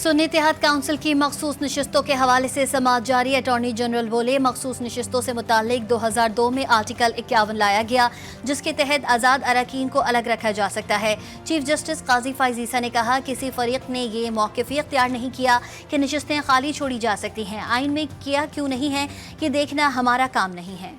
सुन्नी इत्तेहाद council की मखसूस नशिस्तों के हवाले से समाअत जारी। अटॉर्नी जनरल बोले, मखसूस नशिस्तों से मुताल्लिक 2002 में आर्टिकल 51 लाया गया, जिसके तहत आज़ाद अरकान को अलग रखा जा सकता है। चीफ जस्टिस काजी फैज़ ईसा ने कहा, किसी फरीक ने ये मौक़िफ़ इख्तियार नहीं किया कि नशिस्तें खाली छोड़ी जा सकती हैं। आइन में किया क्यों नहीं है, ये देखना हमारा काम नहीं है।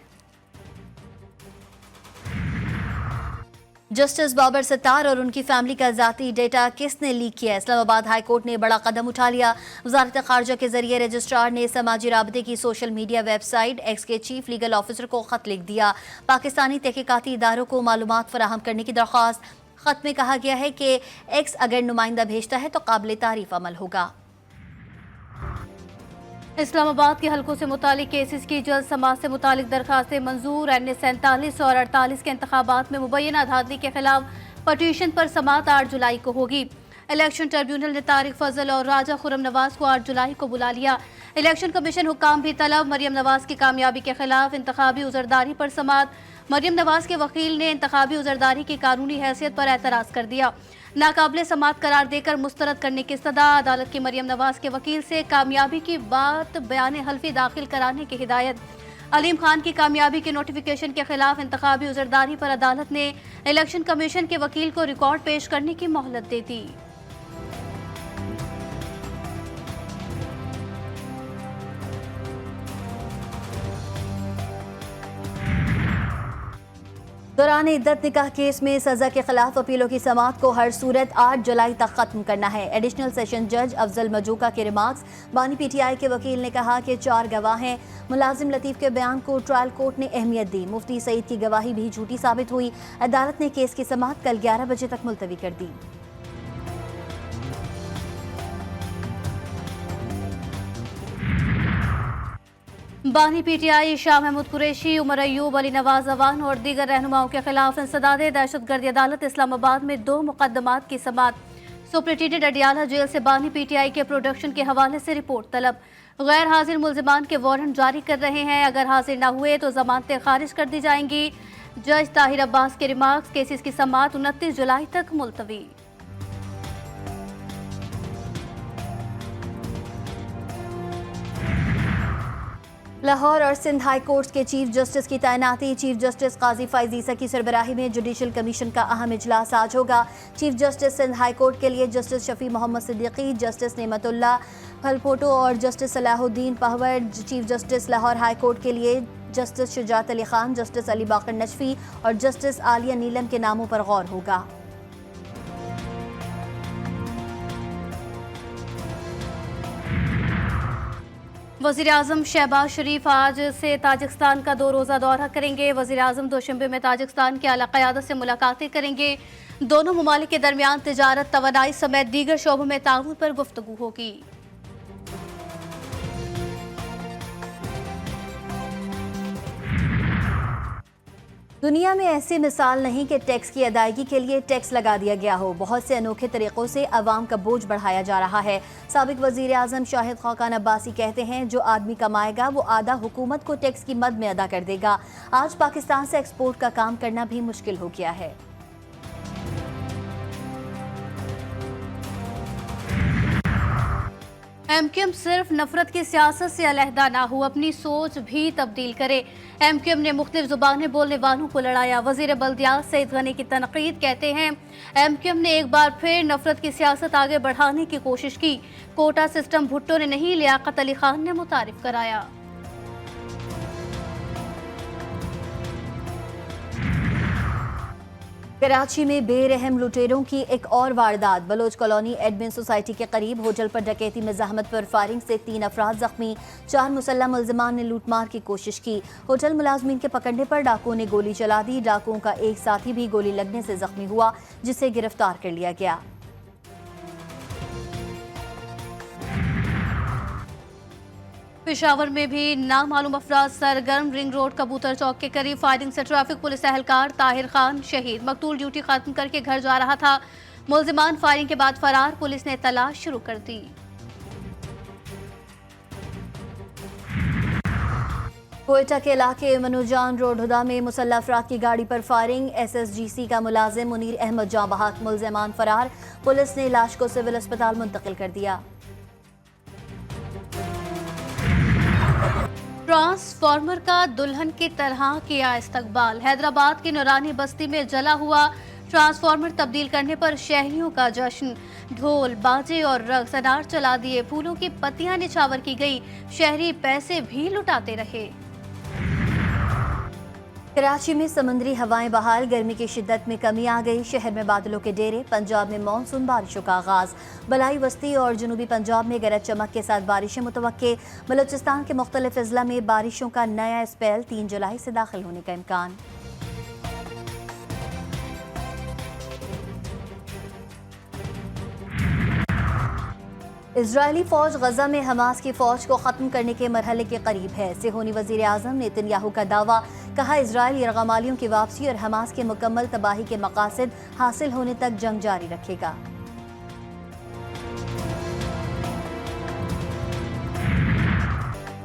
जस्टिस बाबर सत्तार और उनकी फैमिली का ज़ाती डेटा किसने लीक किया? इस्लामाबाद हाई कोर्ट ने बड़ा कदम उठा लिया। वज़ारत ख़ारजा के ज़रिए रजिस्ट्रार ने समाजी राबते की सोशल मीडिया वेबसाइट एक्स के चीफ लीगल ऑफिसर को ख़त लिख दिया। पाकिस्तानी तहक़ीक़ाती इदारों को मालूमात फ़राहम करने की दरख्वास्त। ख़त में कहा गया है कि एक्स अगर नुमाइंदा भेजता है तो काबिल तारीफ़ अमल होगा। इस्लामाबाद के हलकों से मुतालिक केसेस की जल्द समाअत से मुतालिक दरखास्तें मंजूर। NA 47 और 48 के इंतखाबात में मुबैना धांधली के खिलाफ पटिशन पर समाअत 8 जुलाई को होगी। इलेक्शन ट्रिब्यूनल ने तारिक फजल और राजा खुर्रम नवाज को 8 जुलाई को बुला लिया। इलेक्शन कमीशन हुक्काम भी तलब। मरियम नवाज की कामयाबी के खिलाफ इंतखाबी उजरदारी पर समाअत। मरियम नवाज के वकील ने इंतखाबी उजरदारी की कानूनी हैसियत पर एतराज़ कर दिया। नाकाबिले समाअत करार देकर मुस्तरद करने की सदा। अदालत की मरियम नवाज के वकील से कामयाबी की बात बयान हल्फी दाखिल कराने की हिदायत। अलीम खान की कामयाबी के नोटिफिकेशन के खिलाफ इंतखाबी उजरदारी पर अदालत ने इलेक्शन कमीशन के वकील को रिकॉर्ड पेश करने की मोहलत दे दी। दौरान इद्दत निकाह केस में सजा के खिलाफ अपीलों की समाअत को हर सूरत 8 जुलाई तक खत्म करना है। एडिशनल सेशन जज अफजल मजूका के रिमार्क्स। बानी PTI के वकील ने कहा कि 4 गवाह हैं। मुलाजिम लतीफ़ के बयान को ट्रायल कोर्ट ने अहमियत दी। मुफ्ती सईद की गवाही भी झूठी साबित हुई। अदालत ने केस की समाअत कल 11 बजे तक मुलतवी कर दी। बानी PTI शाह महमूद कुरैशी, उमर अयूब, अली नवाज अवान और दीगर रहनुमाओं के खिलाफ इंसदाद दहशतगर्दी अदालत इस्लामाबाद में 2 मुकदमात की समाअत। सुप्रिंटेंडेंट अडियाला जेल से बानी PTI के प्रोडक्शन के हवाले से रिपोर्ट तलब। गैर हाजिर मुल्जिमान के वारंट जारी कर रहे हैं। अगर हाजिर न हुए तो जमानतें खारिज कर दी जाएंगी। जज ताहिर अब्बास के रिमार्क्स। केसेस की समाअत 29 जुलाई तक मुलतवी। लाहौर और सिंध हाई कोर्ट के चीफ जस्टिस की तैनाती। चीफ जस्टिस काजी फैज़ ईसा की सरबराही में जुडिशल कमीशन का अहम इजलास आज होगा। Chief justice Sindh high court के लिए जस्टिस शफी मोहम्मद सिद्दीकी, जस्टिस नेमतुल्लाह फलपोटो और justice Salahuddin Pahwar. Chief justice Lahore high court के लिए जस्टिस शुजात अली खान, जस्टिस अली बाकर नजफी और जस्टिस आलिया नीलम के नामों पर गौर होगा। वज़ीर आज़म शहबाज शरीफ आज से ताजिकिस्तान का 2 रोज़ा दौरा करेंगे। वज़ीर आज़म दोशंबे में ताजिकिस्तान की आला क़यादत से मुलाकातें करेंगे। दोनों ममालिक के दरमियान तिजारत, तवानाई समेत दीगर शोबों में ताउन पर गुफ्तगू होगी। दुनिया में ऐसी मिसाल नहीं कि टैक्स की अदायगी के लिए टैक्स लगा दिया गया हो। बहुत से अनोखे तरीक़ों से अवाम का बोझ बढ़ाया जा रहा है। साबिक वज़ीर आज़म शाहिद खाकान अब्बासी कहते हैं, जो आदमी कमाएगा वो आधा हुकूमत को टैक्स की मद में अदा कर देगा। आज पाकिस्तान से एक्सपोर्ट का काम करना भी मुश्किल हो गया है। MQM सिर्फ नफरत की सियासत से अलहदा ना हो, अपनी सोच भी तब्दील करे। MQM ने मुख्तलिफ जुबानें बोलने वालों को लड़ाया। वजीर बल्दियात सईद गनी की तनकीद। कहते हैं, MQM ने एक बार फिर नफरत की सियासत आगे बढ़ाने की कोशिश की। कोटा सिस्टम भुट्टो ने नहीं, लियाकत अली खान ने मुतारिफ कराया। कराची में बेरहम लुटेरों की एक और वारदात। बलोच कॉलोनी एडमिन सोसाइटी के करीब होटल पर डकैती में जहमत पर फायरिंग से 3 अफराद जख्मी। 4 मुसल्लह मुल्जिमान ने लूटमार की कोशिश की। होटल मुलाजमीन के पकड़ने पर डाकुओं ने गोली चला दी। डाकुओं का एक साथी भी गोली लगने से जख्मी हुआ, जिसे गिरफ्तार कर लिया गया। पेशावर में भी नामालूम अफराद सरगर्म। रिंग रोड कबूतर चौक के करीब फायरिंग से ट्रैफिक पुलिस एहलकार ताहिर खान शहीद। मकतूल ड्यूटी खत्म करके घर जा रहा था। मुल्जिमान फायरिंग के बाद फरार। पुलिस ने तलाश शुरू कर दी। कोयटा के इलाके मनोजान रोड हुदा में मुसल्लह अफराद की गाड़ी पर फायरिंग। SSGC का मुलाजिम मुनीर अहमद जाँ बहक। मुल्जिमान फरार। पुलिस ने लाश को सिविल अस्पताल मुंतकिल कर दिया। ट्रांसफार्मर का दुल्हन की तरह किया इस्तकबाल। हैदराबाद की नूरानी बस्ती में जला हुआ ट्रांसफार्मर तब्दील करने पर शहरियों का जश्न। ढोल बाजे और रक्स, अनार चला दिए, फूलों की पत्तियां निछावर की गई, शहरी पैसे भी लुटाते रहे। कराची में समुद्री हवाएं बहाल, गर्मी की शिद्दत में कमी आ गई, शहर में बादलों के डेरे। पंजाब में मानसून बारिशों का आगाज, बलाई वस्ती और जनूबी पंजाब में गरज चमक के साथ बारिशें मुतवक्के। बलूचिस्तान के मुख्तलिफ अजला में बारिशों का नया स्पेल, 3 जुलाई से दाखिल होने का इम्कान। इजरायली फौज गजा में हमास की फौज को खत्म करने के मरहले के करीब है। सिहोनी वजीर आजम नेतन्याहू का दावा, कहा इजरायल यरगमालियों की वापसी और हमास के मुकम्मल तबाही के मकासद हासिल होने तक जंग जारी रखेगा।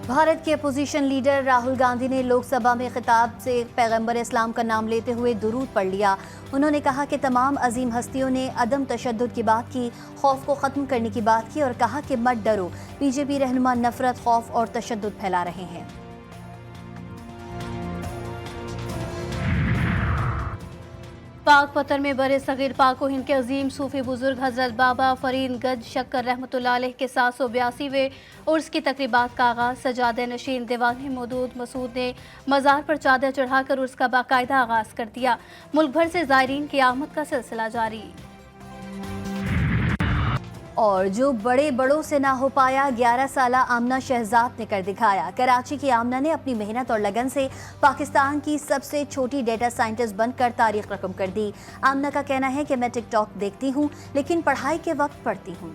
भारत के अपोजिशन लीडर राहुल गांधी ने लोकसभा में खिताब से पैगंबर इस्लाम का नाम लेते हुए दुरूद पढ़ लिया। उन्होंने कहा कि तमाम अजीम हस्तियों ने अदम तशद्दुद की बात की, खौफ को ख़त्म करने की बात की और कहा कि मत डरो, बीजेपी रहनुमा नफरत, खौफ और तशद्दुद फैला रहे हैं। पाक पत्थर में बरे सगीर पाक हिंद के अजीम सूफी बुजुर्ग हजरत बाबा फरीद गंज शक्कर रहमतुल्लाह अलैह के 782वें उर्स की तकरीबात का आगाज़। सजादे नशीन दीवान मौदूद मसूद ने मज़ार पर चादर चढ़ाकर उर्स का बाकायदा आगाज़ कर दिया। मुल्क भर से ज़ायरीन की आमद का सिलसिला जारी। और जो बड़े बड़ों से ना हो पाया, 11 साला आमना शहजाद ने कर दिखाया। कराची की आमना ने अपनी मेहनत और लगन से पाकिस्तान की सबसे छोटी डेटा साइंटिस्ट बनकर तारीख रकम कर दी। आमना का कहना है कि मैं टिकटॉक देखती हूँ लेकिन पढ़ाई के वक्त पढ़ती हूँ।